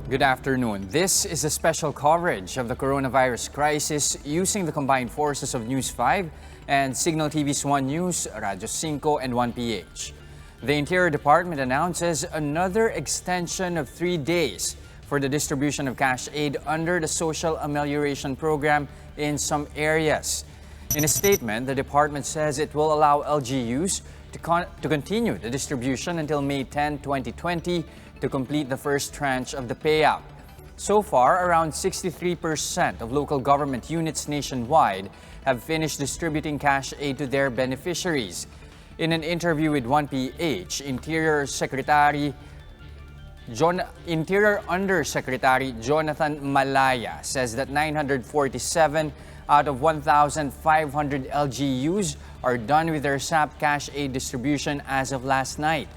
Good afternoon. This is a special coverage of the coronavirus crisis using the combined forces of News 5 and Signal TV's 1 News, Radyo 5 and 1PH. The Interior Department announces another extension of 3 days for the distribution of cash aid under the Social Amelioration Program in some areas. In a statement, the department says it will allow LGUs to continue the distribution until May 10, 2020 to complete the first tranche of the payout. So far, around 63% of local government units nationwide have finished distributing cash aid to their beneficiaries. In an interview with 1PH, Interior Undersecretary Jonathan Malaya says that 947 out of 1,500 LGUs are done with their SAP cash aid distribution as of last night.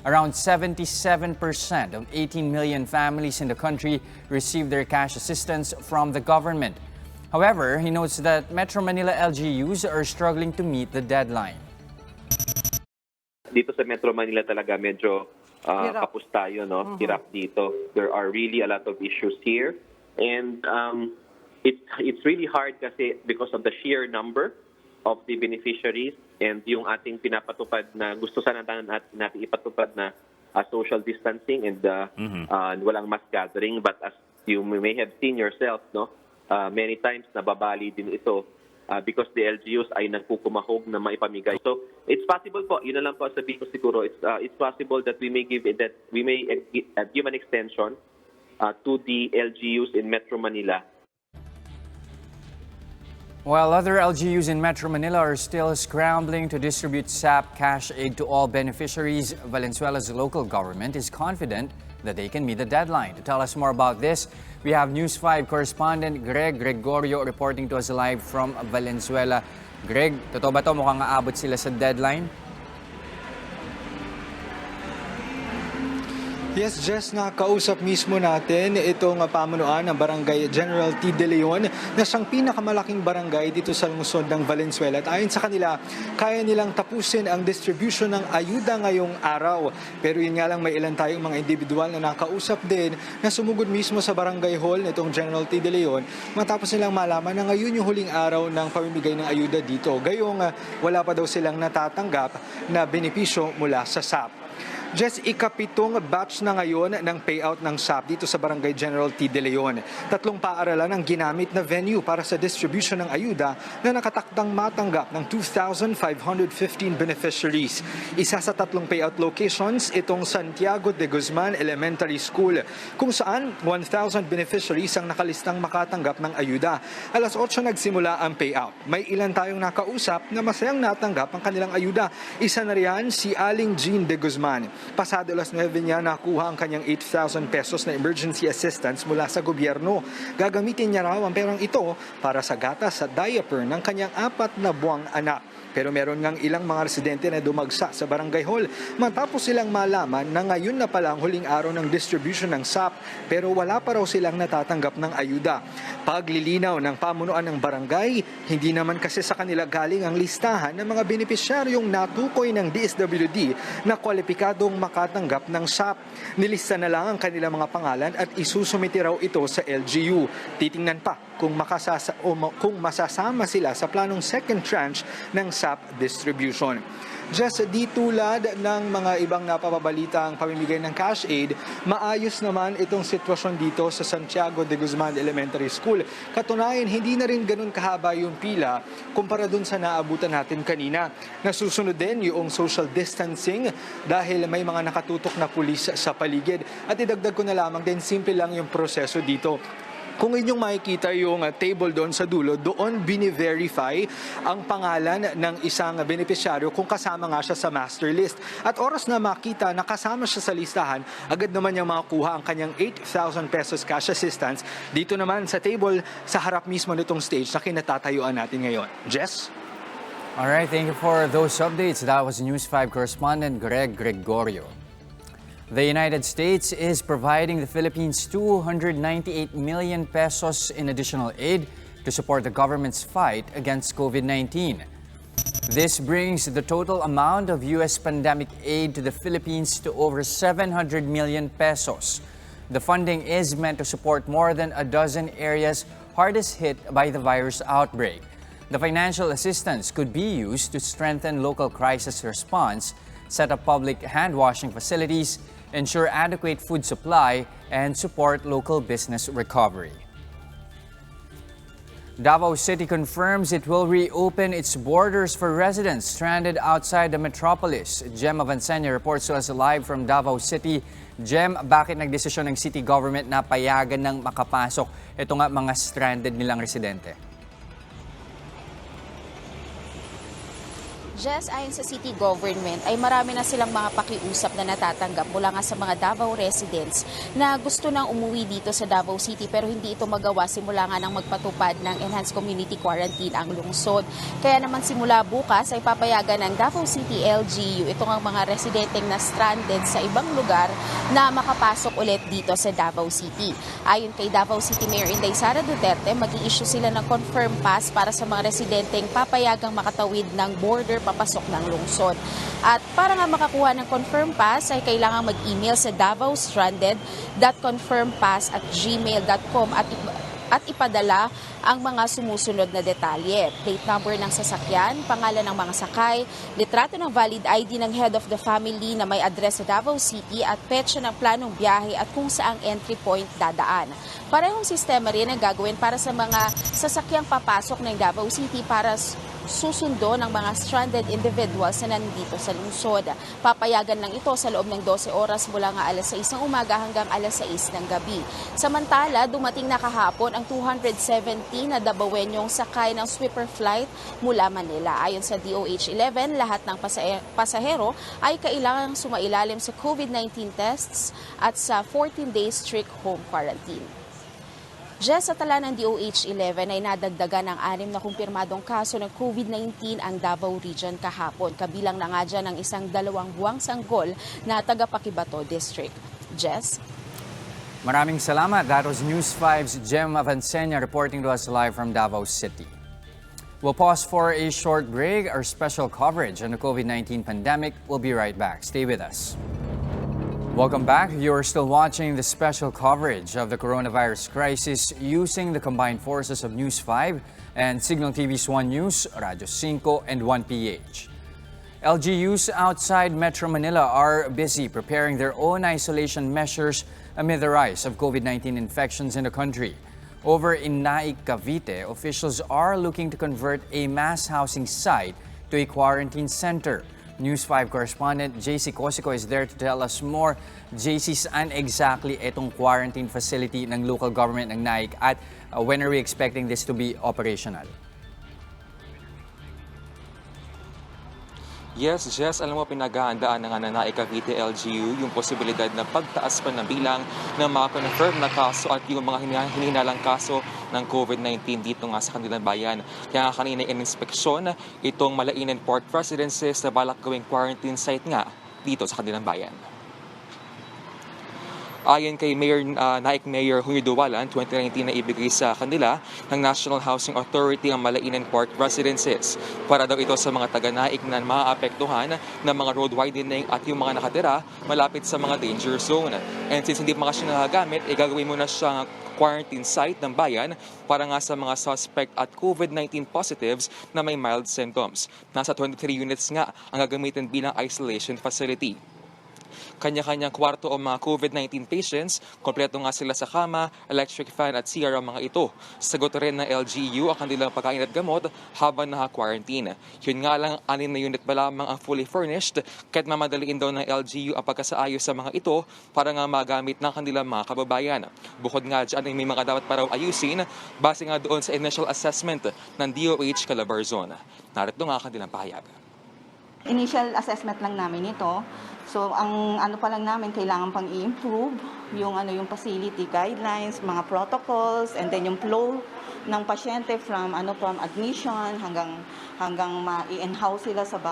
Around 77% of 18 million families in the country received their cash assistance from the government. However, he notes that Metro Manila LGUs are struggling to meet the deadline. Dito sa Metro Manila talaga medyo kapos tayo, no? Hirap dito. There are really a lot of issues here. And it's really hard kasi because of the sheer number of the beneficiaries and yung ating pinapatupad na gusto sana natin ipatupad na social distancing and walang mass gathering. But as you may have seen yourself, no, many times nababali din ito because the LGUs ay nagkukumahog na maipamigay. So it's possible po, yun na lang po sabihin ko siguro, it's possible that we may give an extension to the LGUs in Metro Manila. While other LGUs in Metro Manila are still scrambling to distribute SAP cash aid to all beneficiaries, Valenzuela's local government is confident that they can meet the deadline. To tell us more about this, we have News 5 correspondent Greg Gregorio reporting to us live from Valenzuela. Greg, totoo ba ito? Mukhang aabot sila sa deadline? Yes, Jess, nakausap mismo natin itong pamunuan ng Barangay General T. De Leon na siyang pinakamalaking barangay dito sa lungsod ng Valenzuela. At ayon sa kanila, kaya nilang tapusin ang distribution ng ayuda ngayong araw. Pero yun nga lang, may ilan tayong mga individual na nakausap din na sumugod mismo sa barangay hall nitong General T. De Leon matapos nilang malaman na ngayon yung huling araw ng pamimigay ng ayuda dito. Gayong wala pa daw silang natatanggap na benepisyo mula sa SAP. Just ikapitong batch na ngayon ng payout ng SAP dito sa Barangay General T. De Leon. 3 paaralan ang ginamit na venue para sa distribution ng ayuda na nakatakdang matanggap ng 2,515 beneficiaries. Isa sa 3 payout locations itong Santiago de Guzman Elementary School kung saan 1,000 beneficiaries ang nakalistang makatanggap ng ayuda. Alas 8 nagsimula ang payout. May ilan tayong nakausap na masayang natanggap ang kanilang ayuda. Isa na riyan si Aling Jean de Guzman. Pasado alas 9 niya nakuha ang kanyang 8,000 pesos na emergency assistance mula sa gobyerno. Gagamitin niya raw ang perang ito para sa gatas at diaper ng kanyang 4 na buwang anak. Pero meron ngang ilang mga residente na dumagsa sa barangay hall matapos silang malaman na ngayon na pala ang huling araw ng distribution ng SAP pero wala pa raw silang natatanggap ng ayuda. Paglilinaw ng pamunuan ng barangay, hindi naman kasi sa kanila galing ang listahan ng mga benepisyaryong natukoy ng DSWD na kwalipikadong makatanggap ng SAP. Nilista na lang ang kanilang mga pangalan at isusumiti raw ito sa LGU. Titingnan pa kung masasama sila sa planong second tranche ng SAP distribution. Just di tulad ng mga ibang napapabalita ang pamimigay ng cash aid, maayos naman itong sitwasyon dito sa Santiago de Guzman Elementary School. Katunayan, hindi na rin ganun kahaba yung pila kumpara dun sa naabutan natin kanina. Nasusunod din yung social distancing dahil may mga nakatutok na pulis sa paligid. At idagdag ko na lamang din, simple lang yung proseso dito. Kung inyong makikita yung table doon sa dulo, doon bini-verify ang pangalan ng isang benepisyaryo kung kasama nga siya sa master list. At oras na makita na kasama siya sa listahan, agad naman niyang makakuha ang kanyang 8,000 pesos cash assistance. Dito naman sa table, sa harap mismo nitong stage na kinatatayuan natin ngayon. Jess? Alright, thank you for those updates. That was News 5 correspondent Greg Gregorio. The United States is providing the Philippines 298 million pesos in additional aid to support the government's fight against COVID-19. This brings the total amount of U.S. pandemic aid to the Philippines to over 700 million pesos. The funding is meant to support more than a dozen areas hardest hit by the virus outbreak. The financial assistance could be used to strengthen local crisis response, set up public hand-washing facilities, ensure adequate food supply, and support local business recovery. Davao City confirms it will reopen its borders for residents stranded outside the metropolis. Jem Valenzuela reports to us live from Davao City. Jem, bakit nagdesisyon ng city government na payagan ng makapasok ito nga mga stranded nilang residente? Jess, ayon sa city government ay marami na silang mga pakiusap na natatanggap mula nga sa mga Davao residents na gusto nang umuwi dito sa Davao City pero hindi ito magawa simula nga nang magpatupad ng enhanced community quarantine ang lungsod. Kaya naman simula bukas ay papayagan ng Davao City LGU itong ang mga residenteng na stranded sa ibang lugar na makapasok ulit dito sa Davao City. Ayon kay Davao City Mayor Inday Sara Duterte, mag-i-issue sila ng confirm pass para sa mga residenteng papayagang makatawid ng border papasok ng lungsod. At para nga makakuha ng confirm pass ay kailangan mag-email sa davaostranded.confirmpass@gmail.com at ipadala ang mga sumusunod na detalye. Plate number ng sasakyan, pangalan ng mga sakay, litrato ng valid ID ng head of the family na may address sa Davao City at petsa ng planong biyahe at kung saang entry point dadaan. Parehong sistema rin ang gagawin para sa mga sasakyang papasok ng Davao City para susundo ng mga stranded individuals na nandito sa lungsod. Papayagan lang ito sa loob ng 12 oras mula nga alas 6 ng umaga hanggang alas 6 ng gabi. Samantala, dumating na kahapon ang 270 na Davaoenyong sakay ng sweeper flight mula Manila. Ayon sa DOH-11, lahat ng pasahero ay kailangang sumailalim sa COVID-19 tests at sa 14-day strict home quarantine. Jess, sa tala ng DOH-11 ay nadagdagan ng 6 na kumpirmadong kaso ng COVID-19 ang Davao Region kahapon. Kabilang na nga dyan ang isang 2 buwang sanggol na taga-Paquibato District. Jess? Maraming salamat. That was News 5's Jem Valenzuela reporting to us live from Davao City. We'll pause for a short break. Our special coverage on the COVID-19 pandemic. We'll be right back. Stay with us. Welcome back. You're still watching the special coverage of the coronavirus crisis using the combined forces of News 5 and Signal TV's 1 News, Radyo 5, and 1PH. LGUs outside Metro Manila are busy preparing their own isolation measures amid the rise of COVID-19 infections in the country. Over in Naic, Cavite, officials are looking to convert a mass housing site to a quarantine center. News 5 correspondent JC Cosico is there to tell us more. JC, saan exactly itong quarantine facility ng local government ng Naic at when are we expecting this to be operational? Yes, Jess, alam mo pinaghahandaan ng Naic Cavite LGU yung posibilidad na pagtaas pa ng bilang ng mga confirmed na kaso at yung mga hinihinalang kaso ng COVID-19 dito nga sa kanilang bayan. Kaya kanina in-inspeksyon itong Malainan Port Residences na balak gawing quarantine site nga dito sa kanilang bayan. Ayon kay Naic Mayor Junio Duwalan, 2019 na ibigay sa kanila ng National Housing Authority ang Malainan Port Residences para daw ito sa mga taga-Naic na maaapektuhan ng mga road widening at yung mga nakatira malapit sa mga danger zone. And since hindi pa siya nagagamit, gagawin muna siyang quarantine site ng bayan para nga sa mga suspect at COVID-19 positives na may mild symptoms. Nasa 23 units nga ang gagamitin bilang isolation facility. Kanya-kanyang kwarto o mga COVID-19 patients, kompleto nga sila sa kama, electric fan at CR ang mga ito. Sagot rin ng LGU ang kanilang pagkain at gamot habang naka-quarantine. Yun nga lang, 6 na unit ba lamang ang fully furnished, kahit mamadaliin daw ng LGU ang pagkasaayos sa mga ito para nga magamit ng kanilang mga kababayan. Bukod nga dyan, may mga dapat para ayusin base nga doon sa initial assessment ng DOH Calabarzon. Narito nga ang kanilang pahayag. Initial assessment lang namin ito. So ang ano pa lang namin kailangan pang i-improve yung yung facility guidelines, mga protocols, and then yung flow ng pasyente from admission hanggang ma-in-house sila sa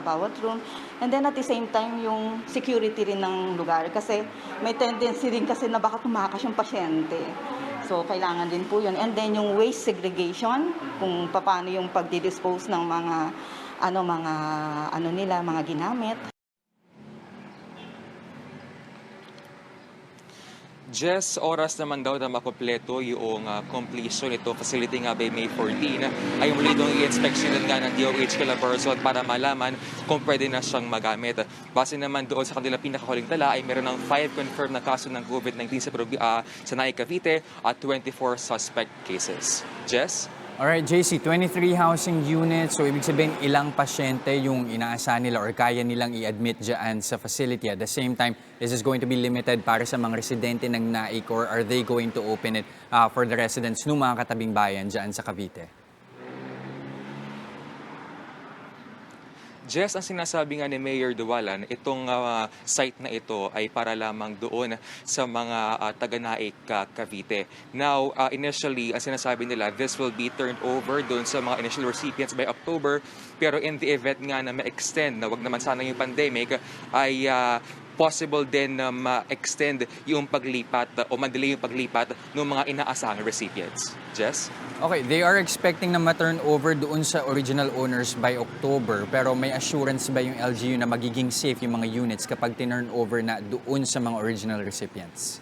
bawat room. And then at the same time yung security rin ng lugar kasi may tendency rin kasi na baka tumakas yung pasyente. So kailangan din po yun. And then yung waste segregation, kung paano yung pagdi-dispose ng mga mga ginamit. Just oras naman daw na makompleto yung completion ito facility nga by May 14 ay muli itong i-inspectionan nga ng DOH Calabarzon para malaman kung pwede na siyang magamit. Base naman doon sa kanilang pinakahuling tala ay meron ng 5 confirmed na kaso ng COVID-19 sa Naic, Cavite at 24 suspect cases. Jess? Alright, JC, 23 housing units. So, ibig sabihin, ilang pasyente yung inaasahan nila or kaya nilang i-admit dyan sa facility. At the same time, is this going to be limited para sa mga residente ng Naic or are they going to open it for the residents ng mga katabing bayan dyan sa Cavite? Jess, ang sinasabi nga ni Mayor Duwalan, itong site na ito ay para lamang doon sa mga taga-Naic, Cavite. Now, initially, ang sinasabi nila, this will be turned over doon sa mga initial recipients by October. Pero in the event nga na ma-extend, na wag naman sana yung pandemic, ay possible din na ma-extend yung paglipat o madelay yung paglipat ng mga inaasahang recipients. Jess? Okay, they are expecting na ma-turn over doon sa original owners by October. Pero may assurance ba yung LGU na magiging safe yung mga units kapag tinurn over na doon sa mga original recipients?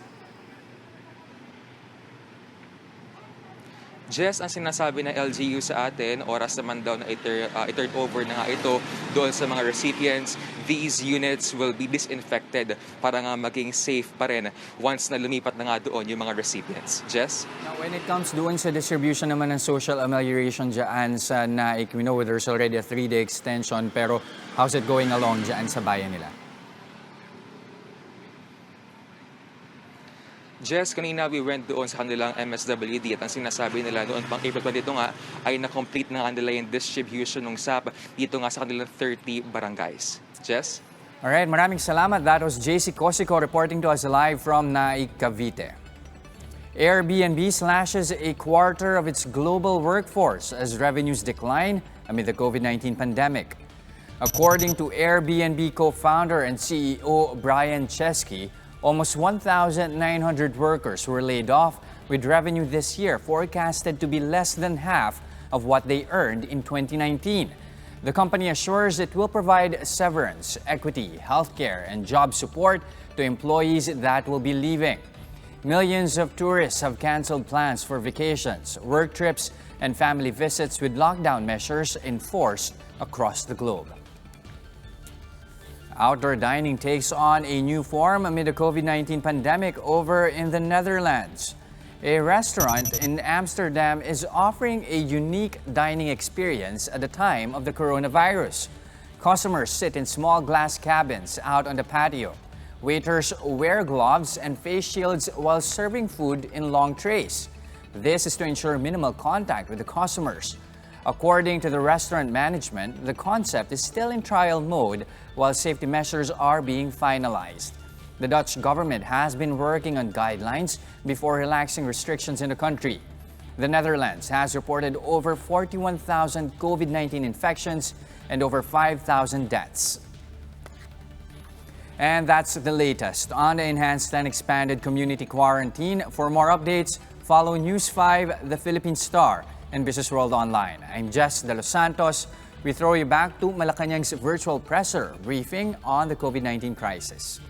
Jess, ang sinasabi ng LGU sa atin, oras naman daw na i-turn over na nga ito doon sa mga recipients. These units will be disinfected para nga maging safe pa rin once na lumipat na nga doon yung mga recipients. Jess? Now, when it comes doon sa distribution naman ng social amelioration dyan sa Naic, we know there's already a 3-day extension, pero how's it going along dyan sa bayan nila? Jess, kanina we went doon sa kanilang MSWD at ang sinasabi nila noon pang April 22 nga ay na-complete na kanila yung distribution ng SAP dito nga sa kanilang 30 barangays. Jess? Alright, maraming salamat. That was JC Cosico reporting to us live from Naic, Cavite. AirBnb slashes a quarter of its global workforce as revenues decline amid the COVID-19 pandemic. According to Airbnb co-founder and CEO Brian Chesky, almost 1,900 workers were laid off, with revenue this year forecasted to be less than half of what they earned in 2019. The company assures it will provide severance, equity, healthcare, and job support to employees that will be leaving. Millions of tourists have canceled plans for vacations, work trips, and family visits with lockdown measures enforced across the globe. Outdoor dining takes on a new form amid the COVID-19 pandemic over in the Netherlands. A restaurant in Amsterdam is offering a unique dining experience at the time of the coronavirus. Customers sit in small glass cabins out on the patio. Waiters wear gloves and face shields while serving food in long trays. This is to ensure minimal contact with the customers. According to the restaurant management, the concept is still in trial mode while safety measures are being finalized. The Dutch government has been working on guidelines before relaxing restrictions in the country. The Netherlands has reported over 41,000 COVID-19 infections and over 5,000 deaths. And that's the latest on the enhanced and expanded community quarantine. For more updates, follow News 5, The Philippine Star, and Business World Online. I'm Jess De Los Santos. We throw you back to Malacanang's virtual presser briefing on the COVID-19 crisis.